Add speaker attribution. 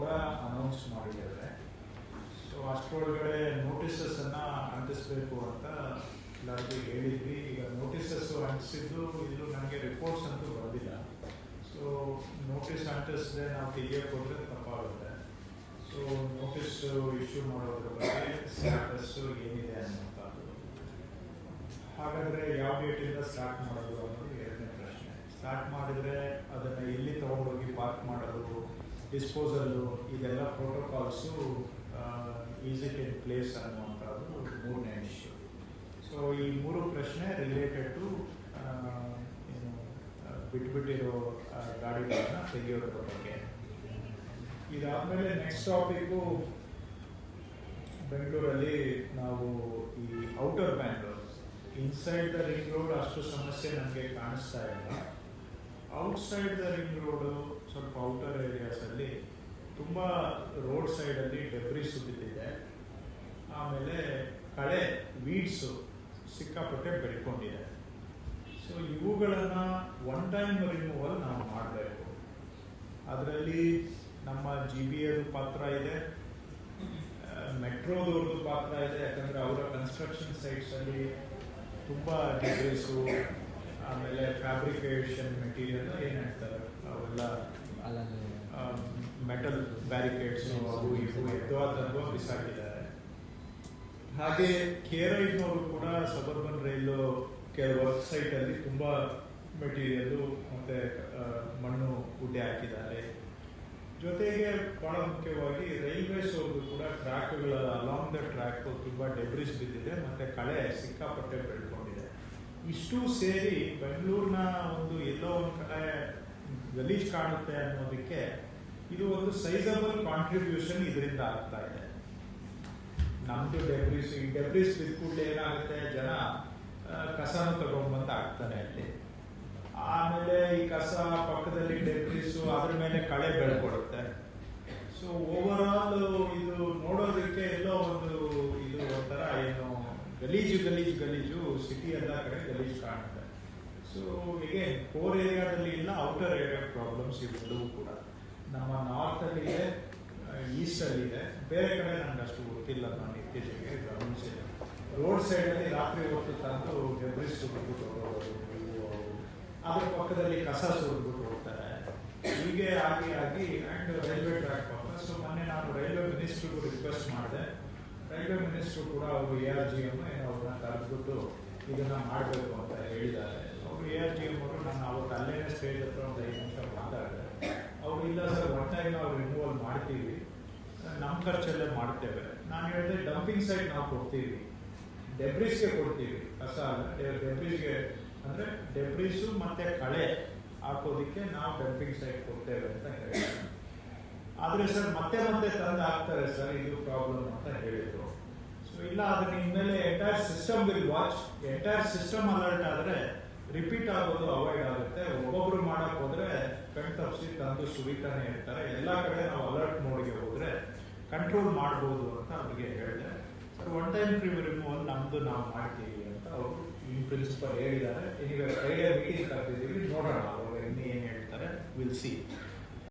Speaker 1: ಕೂಡ ಅನೌನ್ಸ್ ಮಾಡಿದ್ದಾರೆ. ಸೊ ಅಷ್ಟರೊಳಗಡೆ ನೋಟಿಸಸ್ಸನ್ನು ಅಂಟಿಸ್ಬೇಕು ಅಂತ ಎಲ್ಲರಿಗೂ ಹೇಳಿದ್ವಿ. ಈಗ ನೋಟಿಸಸ್ಸು ಅಂಟಿಸಿದ್ದು ಇದು ನನಗೆ ರಿಪೋರ್ಟ್ಸ್ ಅಂತೂ ಬಂದಿಲ್ಲ. ಸೊ ನೋಟಿಸ್ ಅಂಟಿಸಿದ್ರೆ ನಾವು ತೆಗಿಯೋಕೆ ಹೋದರೆ ತಪ್ಪಾಗುತ್ತೆ. ಸೊ ನೋಟಿಸ್ ಇಶ್ಯೂ ಮಾಡೋದ್ರ ಬಗ್ಗೆ ಸ್ಟಾಟಸ್ಸು ಏನಿದೆ ಅನ್ನೋಂಥದ್ದು. ಹಾಗಾದರೆ ಯಾವ ಡೇಟಿಂದ ಸ್ಟಾರ್ಟ್ ಮಾಡೋದು ಅನ್ನೋದು ಎರಡನೇ ಪ್ರಶ್ನೆ. ಸ್ಟಾರ್ಟ್ ಮಾಡಿದರೆ ಅದನ್ನು ಎಲ್ಲಿ ತೊಗೊಂಡೋಗಿ ಪಾರ್ಕ್ ಮಾಡೋದು, ಡಿಸ್ಪೋಸಲ್ಲು, ಇದೆಲ್ಲ ಪ್ರೋಟೋಕಾಲ್ಸು ಈಸ್ ಇಟ್ ಇನ್ ಪ್ಲೇಸ್ ಅನ್ನುವಂಥದ್ದು ಮೂರನೇ ಇಶ್ಯೂ. ಸೊ ಈ ಮೂರು ಪ್ರಶ್ನೆ ರಿಲೇಟೆಡ್ ಟು ಬಿಟ್ಬಿಟ್ಟಿರೋ ಗಾಡಿಗಳನ್ನ ತೆಗೆಯೋದ್ರ ಬಗ್ಗೆ. ಇದಾದಮೇಲೆ ನೆಕ್ಸ್ಟ್ ಟಾಪಿಕ್ಕು ಬೆಂಗಳೂರಲ್ಲಿ ನಾವು ಈ outer Bangalore, inside the ring road ಅಷ್ಟು ಸಮಸ್ಯೆ ನಮಗೆ ಕಾಣಿಸ್ತಾ ಇಲ್ಲ. ಔಟ್ಸೈಡ್ ದ ರಿಂಗ್ ರೋಡು ಸ್ವಲ್ಪ ಔಟರ್ ಏರಿಯಾಸಲ್ಲಿ ತುಂಬ ರೋಡ್ ಸೈಡಲ್ಲಿ ಡೆಬ್ರಿಸ್ ಬಿದ್ದಿದೆ. ಆಮೇಲೆ ಕಳೆ ವೀಡ್ಸು ಸಿಕ್ಕಾಪಟ್ಟೆ ಬೆಳ್ಕೊಂಡಿದೆ. ಸೊ ಇವುಗಳನ್ನು ಒನ್ ಟೈಮ್ ರಿಮೂವಲ್ ನಾವು ಮಾಡಬೇಕು. ಅದರಲ್ಲಿ ನಮ್ಮ GBA ಪಾತ್ರ ಇದೆ, ಮೆಟ್ರೋದವ್ರದ್ದು ಪಾತ್ರ ಇದೆ. ಯಾಕಂದರೆ ಅವರ ಕನ್ಸ್ಟ್ರಕ್ಷನ್ ಸೈಟ್ಸಲ್ಲಿ ತುಂಬ ಡೆಬ್ರಿಸು, ಆಮೇಲೆ ಫ್ಯಾಬ್ರಿಕೇಷನ್ ಮೆಟೀರಿಯಲ್ ಏನು ಹೇಳ್ತಾರೆ ಅವೆಲ್ಲ ಮೆಟಲ್ ಬ್ಯಾರಿಕೇಡ್ಸು ಅವು ಇವು ಎದ್ವಾ ಬಿಸಾಕಿದ್ದಾರೆ. ಹಾಗೆ KRIನವರು ಕೂಡ ಸಬರ್ಬನ್ ರೈಲು ಕೆಲವು ವರ್ಕ್ ಸೈಟಲ್ಲಿ ತುಂಬ ಮೆಟೀರಿಯಲ್ಲು ಮತ್ತು ಮಣ್ಣು ಗುಡ್ಡೆ ಹಾಕಿದ್ದಾರೆ. ಜೊತೆಗೆ ಬಹಳ ಮುಖ್ಯವಾಗಿ ರೈಲ್ವೇಸ್ ಅವ್ರದ್ದು ಕೂಡ ಟ್ರ್ಯಾಕ್ಗಳ ಅಲಾಂಗ್ ದ ಟ್ರ್ಯಾಕ್ ತುಂಬ ಡೆಬ್ರಿಸ್ ಬಿದ್ದಿದೆ ಮತ್ತು ಕಳೆ ಸಿಕ್ಕಾಪಟ್ಟೆ ಬೆಳ್ಕೊಂಡಿದೆ. ಇಷ್ಟು ಸೇರಿ ಬೆಂಗಳೂರಿನ ಒಂದು ಎಲ್ಲೋ ಒಂದು ಕಡೆ ಗಲೀಜ್ ಕಾಣುತ್ತೆ ಅನ್ನೋದಕ್ಕೆ ಇದು ಒಂದು ಸೈಜಬಲ್ ಕಾಂಟ್ರಿಬ್ಯೂಷನ್ ಇದರಿಂದ ಆಗ್ತಾ ಇದೆ. ನಮ್ದು ಡೆಬ್ರಿಸ್, ಈ ಡೆಬ್ರಿಸ್ ಬಿದ್ದುಬಿಟ್ಟು ಏನಾಗುತ್ತೆ, ಜನ ಕಸನೂ ತಗೊಂಡ್ಬಂದು ಹಾಕ್ತಾನೆ ಅಲ್ಲಿ. ಆಮೇಲೆ ಈ ಕಸ ಪಕ್ಕದಲ್ಲಿ ಡೆಬ್ರಿಸು, ಅದ್ರ ಮೇಲೆ ಕಳೆ ಬೆಳ್ಕೊಡುತ್ತೆ. ಸೊ ಓವರ್ ಆಲ್ ಇದು ನೋಡೋದಕ್ಕೆ ಎಲ್ಲೋ ಒಂದು ಇದು ಒಂಥರ ಏನು ಗಲೀಜು ಸಿಟಿ ಎಲ್ಲ ಕಡೆ ಗಲೀಜು ಕಾಣುತ್ತೆ. ಸೊ ಹೀಗೆ ಕೋರ್ ಏರಿಯಾದಲ್ಲಿ ಇಲ್ಲ, ಔಟರ್ ಏರಿಯಾ ಪ್ರಾಬ್ಲಮ್ಸ್ ಇವೆಲ್ಲವೂ ಕೂಡ ನಮ್ಮ ನಾರ್ತಲ್ಲಿದೆ, ಈಸ್ಟಲ್ಲಿದೆ. ಬೇರೆ ಕಡೆ ನನಗೆ ಅಷ್ಟು ಗೊತ್ತಿಲ್ಲ, ನಾನು ಇತ್ತೀಚೆಗೆ ಗಮನಿಸಿದೆ. ರೋಡ್ ಸೈಡಲ್ಲಿ ರಾತ್ರಿ ಹೊತ್ತು ತಂದು ಡೆಬ್ರಿಸ್ ಸುರಿದ್ಬಿಟ್ಟು ಹೋಗೋದು, ಅದ್ರ ಪಕ್ಕದಲ್ಲಿ ಕಸ ಸುರಿದ್ಬಿಟ್ಟು ಹೋಗ್ತಾರೆ. ಹೀಗೆ ಆಗಿ ಆ್ಯಂಡ್ ರೈಲ್ವೆ ಟ್ರ್ಯಾಕ್ ಪಕ್ಕ. ಸೊ ಮೊನ್ನೆ ನಾನು ರೈಲ್ವೆ ಮಿನಿಸ್ಟ್ರಿಗೂ ರಿಕ್ವೆಸ್ಟ್ ಮಾಡಿದೆ. ರೈಲ್ವೆ ಮಿನಿಸ್ಟ್ರು ಕೂಡ ಅವರು ARGM ಅವ್ರನ್ನ ಕರೆದ್ಬಿಟ್ಟು ಇದನ್ನು ಮಾಡಬೇಕು ಅಂತ ಹೇಳಿದ್ದಾರೆ. ಅವರು ARGM ಅವರು ನಾನು ಅವತ್ತು ಅಲ್ಲೇನೇ ಸ್ಟೇಜ್ ಹತ್ರ ಒಂದು 5 ನಿಮಿಷ ಮಾತಾಡಿದೆ. ಅವರು ಇಲ್ಲ ಸರ್, ಒನ್ ಟೈಮ್ ನಾವು ರಿಮೂವಲ್ ಮಾಡ್ತೀವಿ, ನಮ್ಮ ಖರ್ಚಲ್ಲೇ ಮಾಡ್ತೇವೆ. ನಾನು ಹೇಳಿದೆ ಡಂಪಿಂಗ್ ಸೈಟ್ ನಾವು ಕೊಡ್ತೀವಿ, ಡೆಬ್ರಿಸ್ಗೆ ಕೊಡ್ತೀವಿ, ಕಸ ಅಲ್ಲ ಡೆಬ್ರಿಸ್ಗೆ, ಅಂದರೆ ಡೆಬ್ರಿಸು ಮತ್ತು ಕಳೆ ಹಾಕೋದಕ್ಕೆ ನಾವು ಡಂಪಿಂಗ್ ಸೈಟ್ ಕೊಡ್ತೇವೆ ಅಂತ ಹೇಳಿದ್ರು. ಆದರೆ ಸರ್ ಮತ್ತೆ ತಂದು ಹಾಕ್ತಾರೆ ಸರ್, ಇದು ಪ್ರಾಬ್ಲಮ್ ಅಂತ ಹೇಳಿದರು. ಸೊ ಇಲ್ಲ, ಅದನ್ನ ಇನ್ಮೇಲೆ entire system will watch. Entire system alert ಆದರೆ ರಿಪೀಟ್ ಆಗೋದು ಅವಾಯ್ಡ್ ಆಗುತ್ತೆ. ಒಬ್ಬೊಬ್ರು ಮಾಡಕ್ ಹೋದ್ರೆ ಕಣ್ ತಪ್ಪಿಸಿ ತಂದು ಸುರಿತಾನೆ ಇರ್ತಾರೆ. ಎಲ್ಲ ಕಡೆ ನಾವು ಅಲರ್ಟ್ ಮೋಡ್ಗೆ ಹೋದ್ರೆ ಕಂಟ್ರೋಲ್ ಮಾಡ್ಬೋದು ಅಂತ ಅವ್ರಿಗೆ ಹೇಳಿದೆ. ಸರ್ ಒನ್ ಟೈಮ್ ರಿಮೂವಲ್ ನಮ್ದು ನಾವು ಮಾಡ್ತೀವಿ ಅಂತ ಅವರು ಇನ್ ಪ್ರಿನ್ಸಿಪಲ್ ಹೇಳಿದ್ದಾರೆ. ಈಗ ಫ್ರೈಡೇ ಮೀಟಿಂಗ್ ಕರೆದಿದ್ದೀವಿ, ನೋಡೋಣ ಅವರು ಇನ್ನೂ ಏನು ಹೇಳ್ತಾರೆ, ವಿಲ್ ಸಿ.